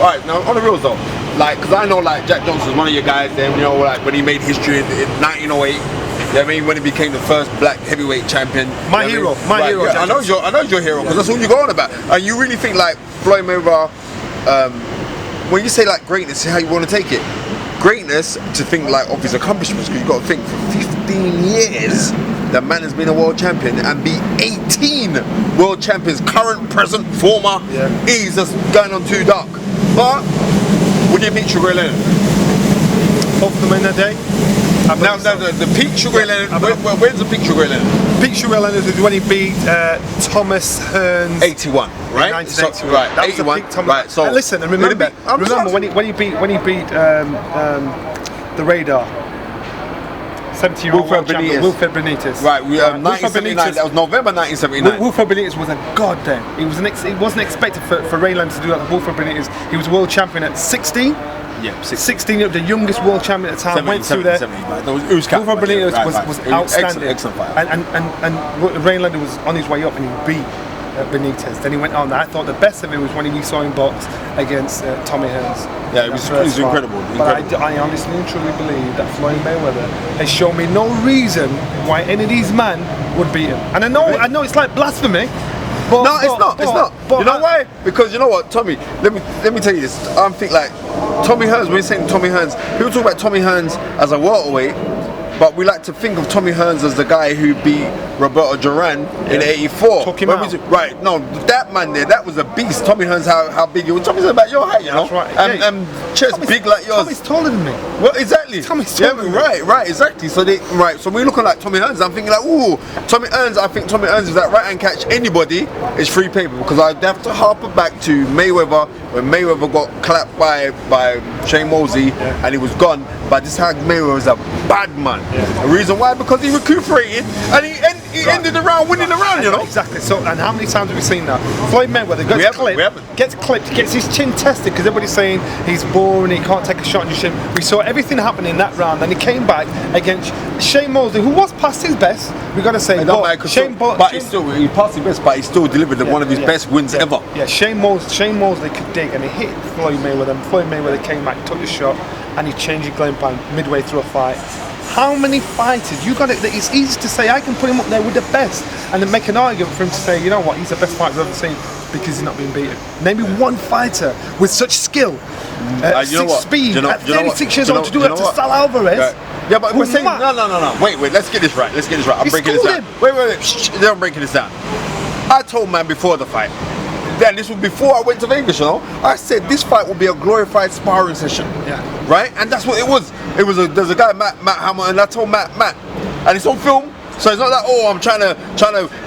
alright, now on the real though, like, because I know like Jack Johnson's one of your guys, then you know, like when he made history in 1908. Yeah, I mean, when he became the first black heavyweight champion. My hero, hero. Yeah, I know your hero, because that's all you're going about. And you really think like Floyd Mayweather, when you say like greatness, how you want to take it? Greatness, to think like of his accomplishments, because you've got to think for 15 years, the man has been a world champion and be 18 world champions, current, present, former. Yeah. He's just going on too dark. But, would you beat Sugar Ray Leonard? Both of them in that day? Now, the peak Sugar Ray Leonard, where's the peak Sugar Ray Leonard? Peak Sugar Ray Leonard is when he beat Thomas Hearns. 81, right? 1981. So, right, that 81. Was a peak Thomas. Right, so and listen, and remember when he beat the Radar. 70-year-old champion, Wilfred Benitez. Right, 1979. That was November 1979. Wilfred Benitez was a god then. It wasn't expected for Ray Leonard to do that. Wilfred Benitez, he was world champion at 16. Yeah, 16, the youngest world champion at the time, went through there. Wilfred Benitez was outstanding. Excellent fight. And Ray Leonard was on his way up and he beat Benitez. Then he went on. I thought the best of it was when we saw him box against Tommy Hearns. Yeah, it was incredible. But I honestly and truly believe that Floyd Mayweather has shown me no reason why any of these men would beat him. And I know it's like blasphemy. But, no, it's not. But you know why? Because you know what, Tommy. Let me tell you this. I'm thinking like Tommy Hearns. When you're saying Tommy Hearns, people talk about Tommy Hearns as a welterweight, but we like to think of Tommy Hearns as the guy who beat Roberto Duran in '84. Talk him out. Right? No, that man there, that was a beast. Tommy Hearns, how big he was. Tommy's about your height, you know. That's right. And chest big like yours. Tommy's taller than me. Well, exactly. Tommy's taller than me. Right, exactly. So so we're looking like Tommy Hearns. I'm thinking like, ooh, Tommy Hearns. I think Tommy Hearns is that right hand catch anybody is free paper, because I'd have to harper back to Mayweather when Mayweather got clapped by Shane Mosley and he was gone. But this how Mayweather was a bad man. Yeah. The reason why, because he recuperated and he ended the round winning the round, you know. Exactly. So, and how many times have we seen that? Floyd Mayweather gets clipped, gets his chin tested because everybody's saying he's boring, he can't take a shot on your chin. We saw everything happen in that round, and he came back against Shane Mosley, who was past his best. We got to say, he passed his best, but he still delivered one of his best wins ever. Yeah, Shane Mosley could dig, and he hit Floyd Mayweather. And Floyd Mayweather came back, took the shot, and he changed his game plan midway through a fight. How many fighters, you got it, it's easy to say I can put him up there with the best and then make an argument for him to say, you know what, he's the best fighter I've ever seen because he's not being beaten. Name me one fighter with such skill, speed, at 36 years old to do that to Sal Alvarez. Yeah, but we're saying, no. Wait, let's get this right. I'm breaking this down. Wait. I'm breaking this down. I told man before the fight, then this was before I went to Vegas, you know. I said this fight will be a glorified sparring session. Yeah. Right? And that's what it was. There's a guy, Matt Hammer, and I told Matt, and it's on film. So it's not like, oh, I'm trying to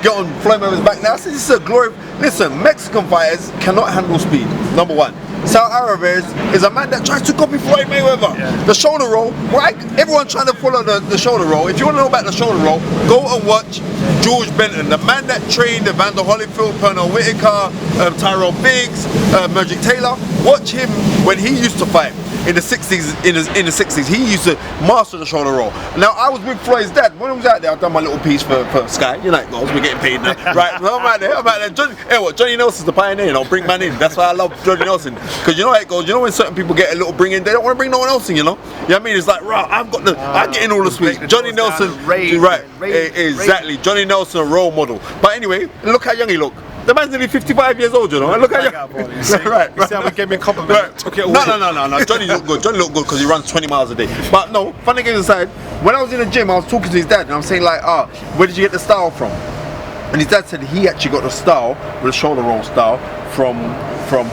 get on Floyd Mayweather's back now. I said this is a glory. Listen, Mexican fighters cannot handle speed. Number one. Sal Alvarez is a man that tries to copy Floyd Mayweather. Yeah. The shoulder roll, right? Everyone trying to follow the shoulder roll. If you want to know about the shoulder roll, go and watch George Benton, the man that trained Evander Holyfield, Pernell Whitaker, Tyrell Biggs, Magic Taylor. Watch him when he used to fight in the 60s. In the 60s, he used to master the shoulder roll. Now I was with Floyd's dad when I was out there. I've done my little piece for Sky. You know, we're getting paid now, right? I'm out there. Johnny Nelson's the pioneer. You know, bring man in. That's why I love Johnny Nelson. Because you know how it goes. You know when certain people get a little bring in, they don't want to bring no one else in. You know what I mean? It's like, right, I get in all the sweets. Johnny Nelson, right? Exactly. Johnny Nelson, a role model. But anyway, look how young he look. The man's nearly 55 years old, you know. And look at you. Right. You see how we gave me a compliment? Right. Took it away. No. Johnny looked good. Johnny looked good because he runs 20 miles a day. But no, funny thing aside, when I was in the gym, I was talking to his dad, and I'm saying like, where did you get the style from? And his dad said he actually got the style, the shoulder roll style, from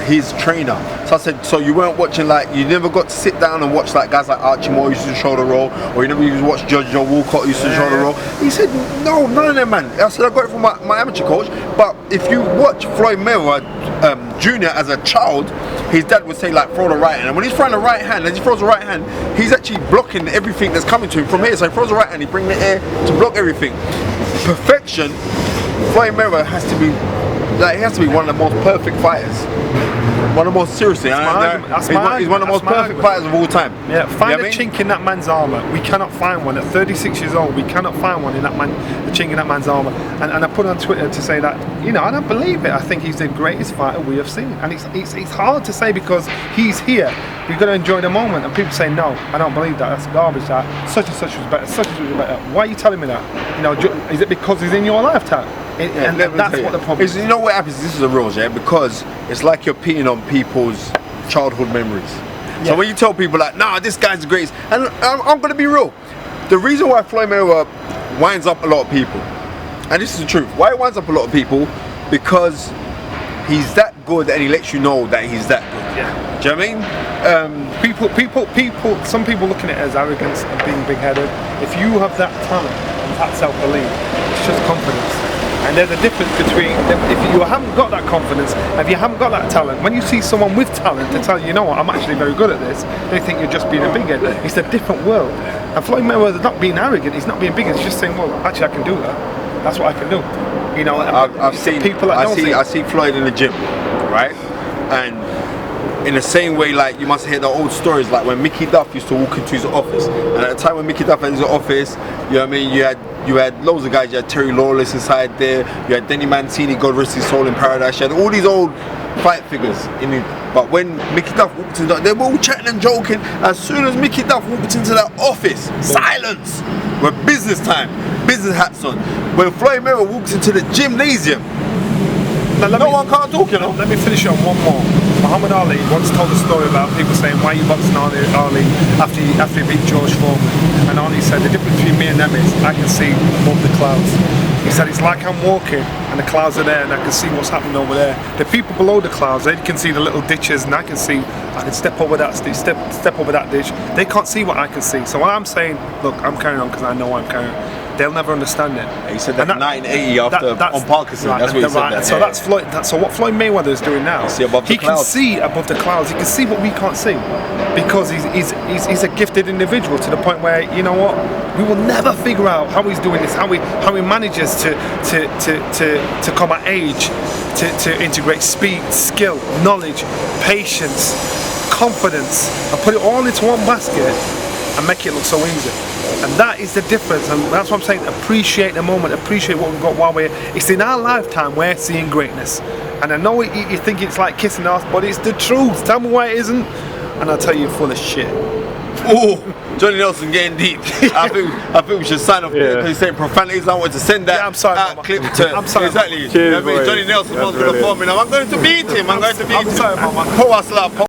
his trainer. So I said, so you weren't watching, like, you never got to sit down and watch like guys like Archie Moore used to shoulder roll, or you never used to watch Judge Joe Walcott used to shoulder roll. He said, no, none of them, man. I said, I got it from my amateur coach. But if you watch Floyd Mayweather Jr. as a child, his dad would say, like, throw the right hand. And when he's throwing the right hand, as he throws the right hand, he's actually blocking everything that's coming to him from here. So he throws the right hand, he brings the air to block everything. Perfection. Floyd Mayweather has to be one of the most perfect fighters. One of the most, seriously, he's one of the most perfect fighters of all time. Yeah, find You know a chink in that man's armour. We cannot find one. At 36 years old, we cannot find one in that man, a chink in that man's armour. And I put on Twitter to say that, you know, I don't believe it. I think he's the greatest fighter we have seen. And it's hard to say because he's here. We've got to enjoy the moment. And people say, no, I don't believe that. That's garbage. That such and such was better. Such and such was better. Why are you telling me that? You know, is it because he's in your lifetime? And that's what the problem is. You know what happens? This is the rules, yeah? Because it's like you're peeing on people's childhood memories. Yeah. So when you tell people like, nah, this guy's the greatest, and I'm gonna be real. The reason why Floyd Mayweather winds up a lot of people, and this is the truth, why he winds up a lot of people, because he's that good and he lets you know that he's that good. Yeah. Do you know what I mean? Some people looking at it as arrogance and being big-headed. If you have that talent and that self-belief, it's just confidence. And there's a difference between, if you haven't got that confidence, if you haven't got that talent, when you see someone with talent to tell you, you know what, I'm actually very good at this, they think you're just being a big-head. It's a different world. And Floyd Mayweather's not being arrogant, he's not being big, he's just saying, well, actually I can do that. That's what I can do. You know, I've seen people that I see Floyd in the gym, right? And in the same way, like, you must hear the old stories, like when Mickey Duff used to walk into his office, and at the time when Mickey Duff had his office, you know what I mean, you had loads of guys. You had Terry Lawless inside there, you had Denny Mancini, God rest his soul, in paradise. You had all these old fight figures in it. But when Mickey Duff walked into that, they were all chatting and joking. As soon as Mickey Duff walked into that office, silence. We're business time, business hats on. When Floyd Mayweather walks into the gymnasium, no one can't talk, you know. Let me finish on one more. Muhammad Ali once told a story about people saying, why are you boxing Ali after he beat George Foreman? And Ali said, the difference between me and them is I can see above the clouds. He said, it's like I'm walking and the clouds are there and I can see what's happening over there. The people below the clouds, they can see the little ditches, and I can step over that step over that ditch. They can't see what I can see. So when I'm saying, look, I'm carrying on because I know I'm carrying on, they'll never understand it. He said that in 1980 on Parkinson. Right, that's what he said. Right. So that's Floyd. So what Floyd Mayweather is doing now, he can see above the clouds. He can see what we can't see, because he's a gifted individual to the point where, you know what, we will never figure out how he's doing this, how he manages to come at age, to integrate speed, skill, knowledge, patience, confidence, and put it all into one basket and make it look so easy. And that is the difference, and that's what I'm saying. Appreciate the moment, appreciate what we've got while it's in our lifetime we're seeing greatness. And I know you think it's like kissing ass, but it's the truth. Tell me why it isn't, and I'll tell you full of shit. Oh, Johnny Nelson getting deep. I think we should sign off there because he's saying profanities. I want to send that clip to I'm sorry, exactly. Cheers, Johnny Nelson wants to perform. I'm going to beat him. I'm going to beat him. I'm sorry, Mama. Pull us up.